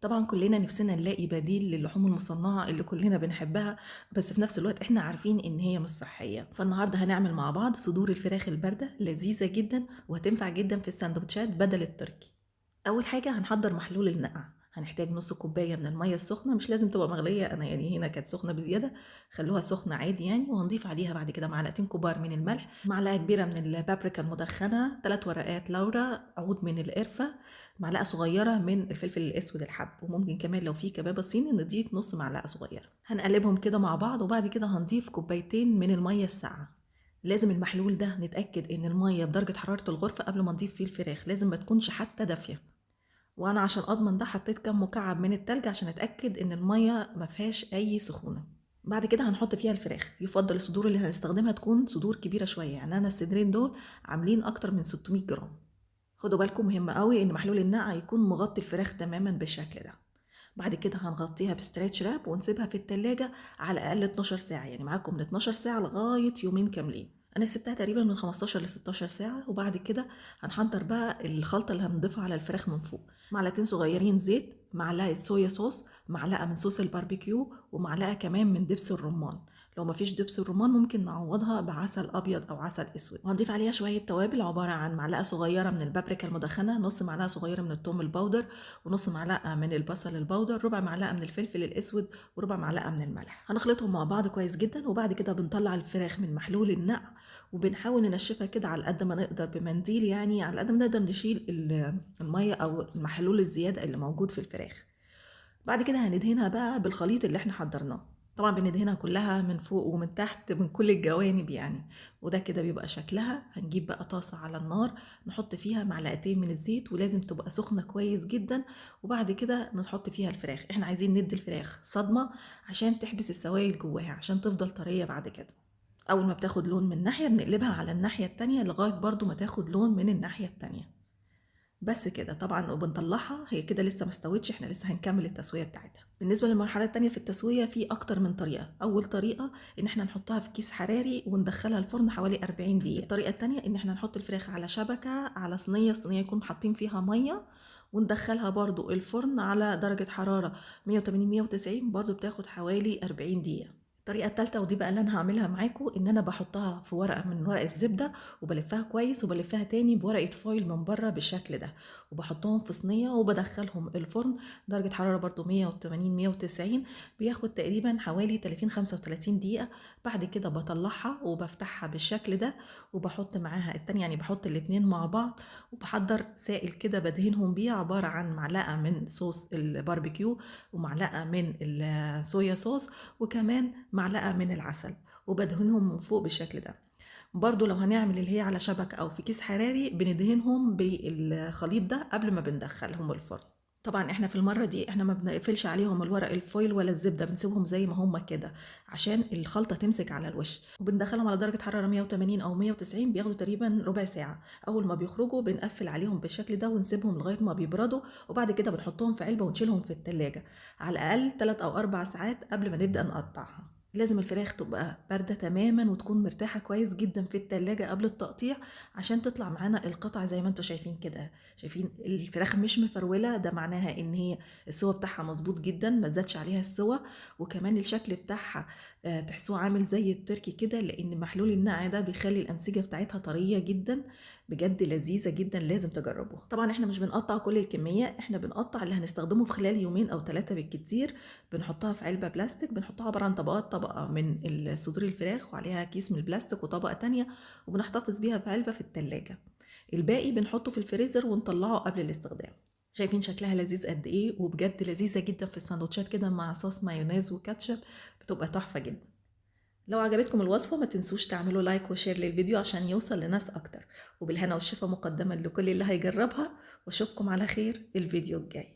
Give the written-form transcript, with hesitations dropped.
طبعا كلنا نفسنا نلاقي بديل للحوم المصنعة اللي كلنا بنحبها، بس في نفس الوقت احنا عارفين ان هي مش صحية. فالنهاردة هنعمل مع بعض صدور الفراخ الباردة، لذيذة جدا وهتنفع جدا في السندوتشات بدل التركي. اول حاجة هنحضر محلول النقع. هنحتاج نص كوباية من المية السخنة، مش لازم تبقى مغلية، انا يعني هنا كانت سخنة بزيادة، خلوها سخنة عادي يعني. وهنضيف عليها بعد كده معلقتين كبار من الملح، معلقة كبيرة من البابريكا المدخنة، 3 ورقات لورا، عود من القرفة، معلقة صغيرة من الفلفل الأسود الحب، وممكن كمان لو في كبابة صيني نضيف نص معلقة صغيرة. هنقلبهم كده مع بعض، وبعد كده هنضيف كوبايتين من المية الساقعة. لازم المحلول ده نتأكد إن المية بدرجة حرارة الغرفة قبل ما نضيف فيه الفراخ، لازم ما تكونش حتى دافية. وأنا عشان أضمن ده حطيت كام مكعب من التلج عشان أتأكد إن المية ما فيهاش أي سخونة. بعد كده هنحط فيها الفراخ. يفضل الصدور اللي هنستخدمها تكون صدور كبيرة شوية، يعني أنا الصدرين دول عاملين أكتر من 600 جرام. خدوا بالكم مهم قوي ان محلول النقع يكون مغطي الفراخ تماما بالشكل ده. بعد كده هنغطيها بستريتش راب ونسيبها في التلاجة على الاقل 12 ساعة، يعني معاكم من 12 ساعة لغاية يومين كاملين. انا سبتها تقريبا من 15 ل 16 ساعة. وبعد كده هنحضر بقى الخلطة اللي هنضيفها على الفراخ من فوق. معلقتين صغيرين زيت، معلقة صويا صوص، معلقة من صوص الباربيكيو، ومعلقة كمان من دبس الرمان. لو مفيش دبس الرمان ممكن نعوضها بعسل ابيض او عسل اسود. وهنضيف عليها شويه توابل عباره عن معلقه صغيره من البابريكا المدخنه، نص معلقه صغيره من الثوم البودر، ونص معلقه من البصل البودر، ربع معلقه من الفلفل الاسود، وربع معلقه من الملح. هنخلطهم مع بعض كويس جدا، وبعد كده بنطلع الفراخ من محلول النقع، وبنحاول ننشفها كده على قد ما نقدر بمنديل، يعني على قد ما نقدر نشيل الميه او المحلول الزياده اللي موجود في الفراخ. بعد كده هندهنها بقى بالخليط اللي احنا حضرناه. طبعا بندهنها كلها من فوق ومن تحت من كل الجوانب يعني، وده كده بيبقى شكلها. هنجيب بقى طاسة على النار، نحط فيها معلقتين من الزيت، ولازم تبقى سخنة كويس جدا. وبعد كده نحط فيها الفراخ. احنا عايزين ندي الفراخ صدمة عشان تحبس السوائل جواها، عشان تفضل طرية بعد كده. اول ما بتاخد لون من ناحية بنقلبها على الناحية التانية لغاية برضو ما تاخد لون من الناحية التانية. بس كده طبعا، وبنطلعها هي كده لسه ما استوتش، احنا لسه هنكمل التسويه بتاعتها. بالنسبه للمرحله التانية في التسويه في اكتر من طريقه. اول طريقه ان احنا نحطها في كيس حراري وندخلها الفرن حوالي 40 دقيقه. الطريقه التانية ان احنا نحط الفراخ على شبكه، على صينيه يكون حاطين فيها ميه، وندخلها برضو الفرن على درجه حراره 180 190، برضو بتاخد حوالي 40 دقيقه. الطريقه الثالثه ودي بقى اللي انا هعملها معاكم، ان انا بحطها في ورقه من ورق الزبده، وبلفها كويس، وبلفها تاني بورقه فويل من بره بالشكل ده، وبحطهم في صينيه وبدخلهم الفرن درجه حراره برضو 180 190، بياخد تقريبا حوالي 30 35 دقيقه. بعد كده بطلعها وبفتحها بالشكل ده، وبحط معاها التانية، يعني بحط الاتنين مع بعض، وبحضر سائل كده بدهنهم بيه، عباره عن معلقه من صوص الباربيكيو، ومعلقه من الصويا صوص، وكمان معلقه من العسل، وبدهنهم من فوق بالشكل ده. برضو لو هنعمل اللي هي على شبكة او في كيس حراري بندهنهم بالخليط ده قبل ما بندخلهم الفرن. طبعا احنا في المرة دي احنا ما بنقفلش عليهم الورق الفويل ولا الزبدة، بنسيبهم زي ما هم كده عشان الخلطة تمسك على الوش، وبندخلهم على درجة حرارة 180 او 190، بياخدوا تقريبا ربع ساعة. اول ما بيخرجوا بنقفل عليهم بالشكل ده ونسيبهم لغاية ما بيبردوا، وبعد كده بنحطهم في علبة ونشيلهم في التلاجة على الاقل 3 او 4 ساعات قبل ما نبدأ نقطعها. لازم الفراخ تبقى باردة تماما وتكون مرتاحة كويس جدا في التلاجة قبل التقطيع، عشان تطلع معانا القطع زي ما انتوا شايفين كده. شايفين الفراخ مش مفرولة، ده معناها ان هي السوا بتاعها مظبوط جدا، ما تزادش عليها السوا. وكمان الشكل بتاعها تحسوه عامل زي التركي كده، لان محلول النقع ده بيخلي الانسجة بتاعتها طرية جدا. بجد لذيذة جدا، لازم تجربوها. طبعا احنا مش بنقطع كل الكمية، احنا بنقطع اللي هنستخدمه في خلال يومين او 3 بالكتير. بنحطها في علبة بلاستيك، بنحطها عبارة عن طبقات، طبقة من صدور الفراخ وعليها كيس من البلاستيك وطبقة تانية، وبنحتفظ بيها في علبة في التلاجة. الباقي بنحطه في الفريزر ونطلعه قبل الاستخدام. شايفين شكلها لذيذ قد ايه؟ وبجد لذيذة جدا في السندوتشات كده مع صوص مايونيز وكاتشب، بتبقى تحفة جدا. لو عجبتكم الوصفة ما تنسوش تعملوا لايك وشير للفيديو عشان يوصل لناس اكتر، وبالهنا والشفا مقدما لكل اللي هيجربها، واشوفكم على خير الفيديو الجاي.